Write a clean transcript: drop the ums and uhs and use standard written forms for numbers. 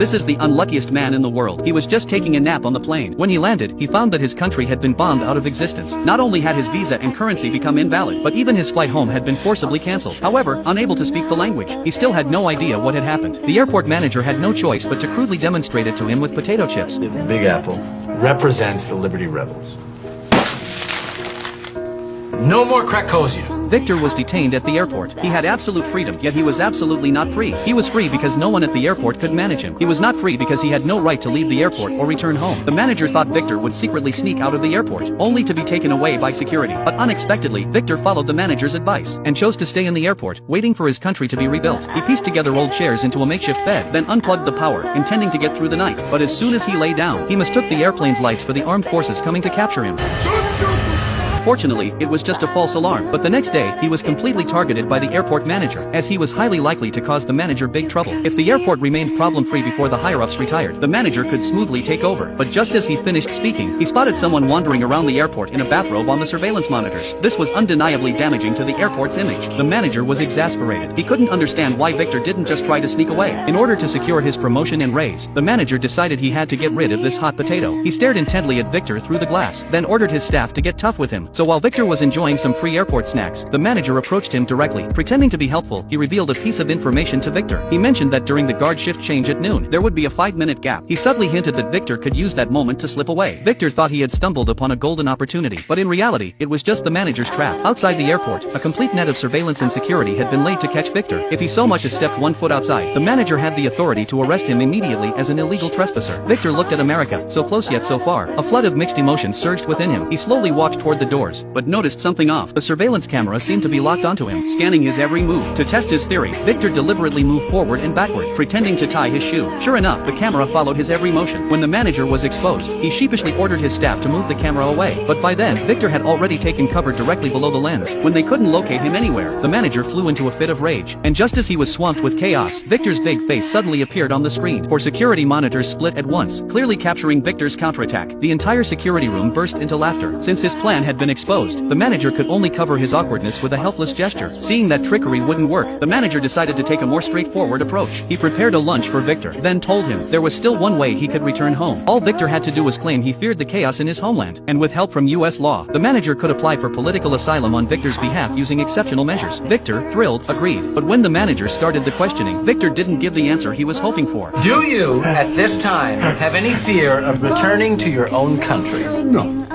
This is the unluckiest man in the world. He was just taking a nap on the plane. When he landed, he found that his country had been bombed out of existence. Not only had his visa and currency become invalid, but even his flight home had been forcibly cancelled. However, unable to speak the language, he still had no idea what had happened. The airport manager had no choice but to crudely demonstrate it to him with potato chips. Big Apple represents the Liberty Rebels. No more Krakosia. Victor was detained at the airport. He had absolute freedom, yet he was absolutely not free. He was free because no one at the airport could manage him. He was not free because he had no right to leave the airport or return home. The manager thought Victor would secretly sneak out of the airport, only to be taken away by security. But unexpectedly, Victor followed the manager's advice, and chose to stay in the airport, waiting for his country to be rebuilt. He pieced together old chairs into a makeshift bed, then unplugged the power, intending to get through the night. But as soon as he lay down, he mistook the airplane's lights for the armed forces coming to capture him. Fortunately, it was just a false alarm, but the next day, he was completely targeted by the airport manager, as he was highly likely to cause the manager big trouble. If the airport remained problem-free before the higher-ups retired, the manager could smoothly take over. But just as he finished speaking, he spotted someone wandering around the airport in a bathrobe on the surveillance monitors. This was undeniably damaging to the airport's image. The manager was exasperated. He couldn't understand why Victor didn't just try to sneak away. In order to secure his promotion and raise, the manager decided he had to get rid of this hot potato. He stared intently at Victor through the glass, then ordered his staff to get tough with him. So while Victor was enjoying some free airport snacks, the manager approached him directly. Pretending to be helpful, he revealed a piece of information to Victor. He mentioned that during the guard shift change at noon, there would be a 5-minute gap. He subtly hinted that Victor could use that moment to slip away. Victor thought he had stumbled upon a golden opportunity, but in reality, it was just the manager's trap. Outside the airport, a complete net of surveillance and security had been laid to catch Victor. If he so much as stepped 1 foot outside, the manager had the authority to arrest him immediately as an illegal trespasser. Victor looked at America, so close yet so far. A flood of mixed emotions surged within him. He slowly walked toward the doors, but noticed something off. The surveillance camera seemed to be locked onto him, scanning his every move. To test his theory, Victor deliberately moved forward and backward, pretending to tie his shoe. Sure enough, the camera followed his every motion. When the manager was exposed, he sheepishly ordered his staff to move the camera away. But by then, Victor had already taken cover directly below the lens. When they couldn't locate him anywhere, the manager flew into a fit of rage. And just as he was swamped with chaos, Victor's big face suddenly appeared on the screen. For security monitors split at once, clearly capturing Victor's counterattack. The entire security room burst into laughter. Since his plan had been exposed, the manager could only cover his awkwardness with a helpless gesture. Seeing that trickery wouldn't work, the manager decided to take a more straightforward approach. He prepared a lunch for Victor, then told him there was still one way he could return home. All Victor had to do was claim he feared the chaos in his homeland, and with help from US law, the manager could apply for political asylum on Victor's behalf using exceptional measures. Victor, thrilled, agreed. But when the manager started the questioning, Victor didn't give the answer he was hoping for. Do you, at this time, have any fear of returning to your own country? No.